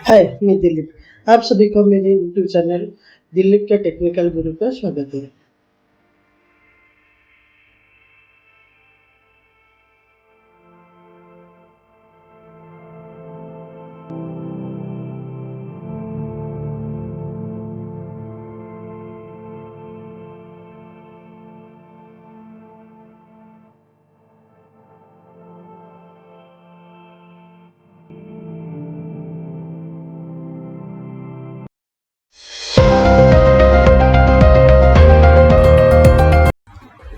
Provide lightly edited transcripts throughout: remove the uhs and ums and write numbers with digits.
हाय, मैं दिलीप। आप सभी को मेरे यूट्यूब चैनल दिलीप के टेक्निकल गुरु पर स्वागत है।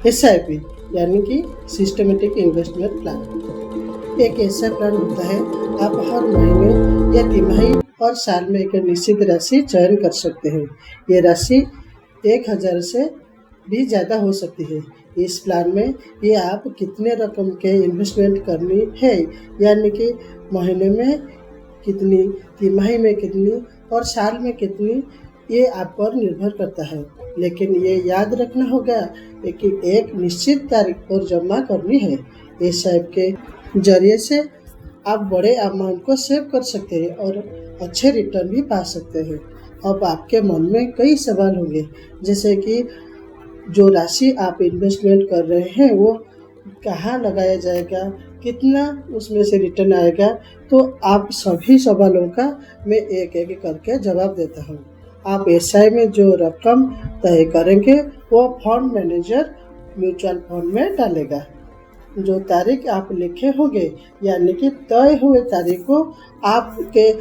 SIP यानी कि सिस्टमेटिक इन्वेस्टमेंट प्लान एक ऐसा प्लान होता है। आप हर महीने या तिमाही और साल में एक निश्चित राशि चयन कर सकते हैं। ये राशि 1000 से भी ज़्यादा हो सकती है। इस प्लान में ये आप कितने रकम के इन्वेस्टमेंट करनी है, यानी कि महीने में कितनी, तिमाही में कितनी और साल में कितनी, ये आप पर निर्भर करता है। लेकिन ये याद रखना होगा कि एक निश्चित तारीख पर जमा करनी है। SIP के जरिए से आप बड़े अमाउंट को सेव कर सकते हैं और अच्छे रिटर्न भी पा सकते हैं। अब आपके मन में कई सवाल होंगे, जैसे कि जो राशि आप इन्वेस्टमेंट कर रहे हैं वो कहाँ लगाया जाएगा, कितना उसमें से रिटर्न आएगा। तो आप सभी सवालों का मैं एक एक करके जवाब देता हूँ। आप SIP में जो रकम तय करेंगे वो फंड मैनेजर म्यूचुअल फंड में डालेगा। जो तारीख आप लिखे होंगे, यानी कि तय हुए तारीख को आपके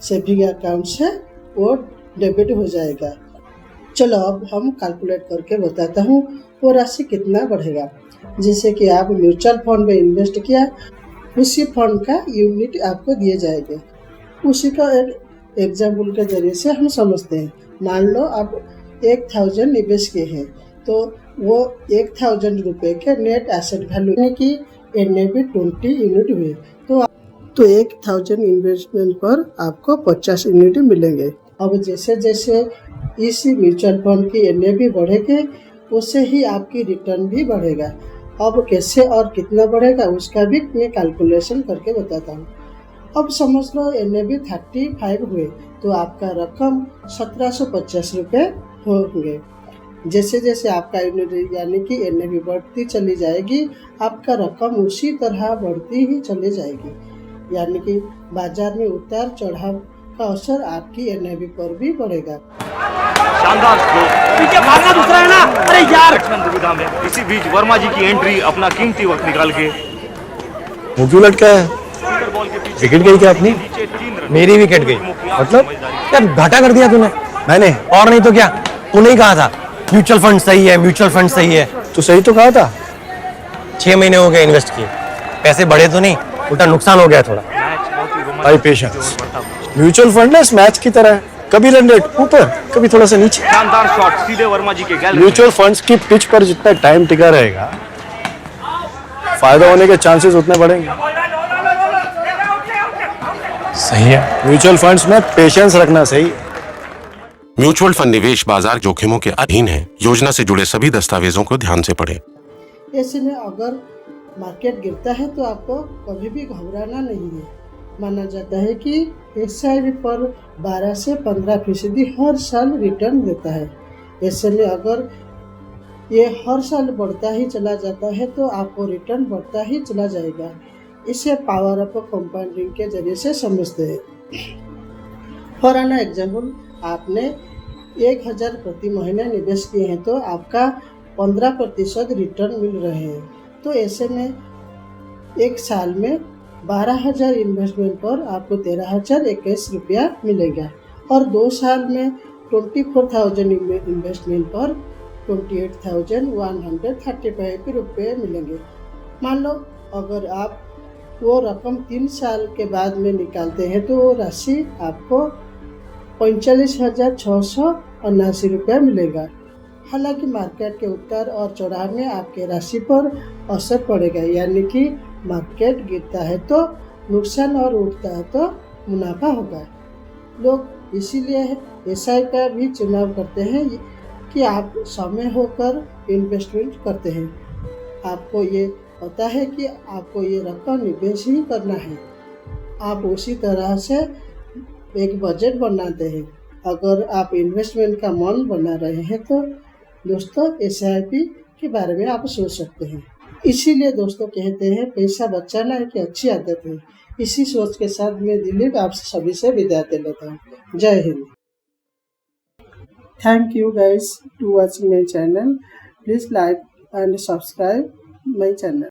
सेविंग अकाउंट से वो डेबिट हो जाएगा। चलो अब हम कैलकुलेट करके बताता हूँ वो राशि कितना बढ़ेगा। जैसे कि आप म्यूचुअल फंड में इन्वेस्ट किया, उसी फंड का यूनिट आपको दिए जाएंगे। उसी का एक एग्जाम्पल के जरिए से हम समझते हैं। मान लो आप 1000 निवेश किए हैं, तो वो 1000 रुपये के नेट एसेट वैल्यू यानी कि NAV 20 यूनिट हुए। तो 1000 इन्वेस्टमेंट पर आपको 50 यूनिट मिलेंगे। अब जैसे जैसे इस म्यूचुअल फंड की NAV बढ़ेगी, उससे ही आपकी रिटर्न भी बढ़ेगा। अब कैसे और कितना बढ़ेगा उसका भी मैं कैलकुलेशन करके बताता हूँ। अब समझ लो NAV 35 हुए, तो आपका रकम 1750 रुपये होंगे। जैसे जैसे आपका यूनिट यानी कि NAV बढ़ती चली जाएगी, आपका रकम उसी तरह बढ़ती ही चली जाएगी। यानी कि बाजार में उतार चढ़ाव का असर आपकी NAV पर भी बढ़ेगा। शानदार स्ट्रोक, पीछे भागना दूसरा है ना। अरे यार, लक्ष्मण दुविधा में इसी बीच वर्मा जी की एंट्री अपना कीमती वक्त निकाल के क्यों लटका है? विकेट गई क्या अपनी? मेरी विकेट गई मतलब यार घाटा कर दिया तूने। मैंने और नहीं तो क्या, तूने ही कहा था म्यूचुअल फंड सही है, म्यूचुअल फंड सही है। तो सही तो कहा था। 6 महीने हो गए इन्वेस्ट किए, पैसे बढ़े तो नहीं, उल्टा नुकसान हो गया थोड़ा। भाई पेशेंस। म्यूचुअल फंड ना इस मैच की तरह है, कभी रन रेट ऊपर, कभी थोड़ा सा नीचे। शानदार शॉट सीधे वर्मा जी के गैलरी। म्यूचुअल फंड्स की पिच पर जितना टाइम टिका रहेगा, फायदा होने के चांसेस उतने बढ़ेंगे। सही है, म्यूचुअल फंड्स में पेशेंस रखना सही। म्यूचुअल फंड निवेश बाजार जोखिमों के अधीन है। योजना से जुड़े सभी दस्तावेजों को ध्यान से पढ़ें। ऐसे में अगर मार्केट गिरता है तो आपको कभी भी घबराना नहीं है। माना जाता है कि SIP पर 12 से 15% हर साल रिटर्न देता है। ऐसे में अगर ये हर साल बढ़ता ही चला जाता है तो आपको रिटर्न बढ़ता ही चला जाएगा। इसे पावर ऑफ कंपाउंडिंग के जरिए से समझते हैं। फॉर एन एग्जाम्पल, आपने 1000 प्रति महीने निवेश किए हैं तो आपका 15% रिटर्न मिल रहे हैं। तो ऐसे में एक साल में 12000 इन्वेस्टमेंट पर आपको 13021 रुपया मिलेगा और 2 साल में 24000 इन्वेस्टमेंट पर 28135 रुपये मिलेंगे। मान लो अगर आप वो रकम 3 साल के बाद में निकालते हैं तो वो राशि आपको 45,679 रुपया मिलेगा। हालांकि मार्केट के उतार और चढ़ाव में आपके राशि पर असर पड़ेगा, यानी कि मार्केट गिरता है तो नुकसान और उठता है तो मुनाफा होगा। लोग इसीलिए SIP का भी चुनाव करते हैं कि आप समय होकर इन्वेस्टमेंट करते हैं। आपको ये पता है कि आपको ये रकम निवेश ही करना है। आप उसी तरह से एक बजट बनाते हैं। अगर आप इन्वेस्टमेंट का मन बना रहे हैं तो दोस्तों SIP के बारे में आप सोच सकते हैं। इसीलिए दोस्तों कहते हैं पैसा बचाना एक अच्छी आदत है। इसी सोच के साथ मैं दिलीप आप सभी से विदा लेता हूँ। जय Hind. Thank you guys to watching my channel. Please like and subscribe my channel.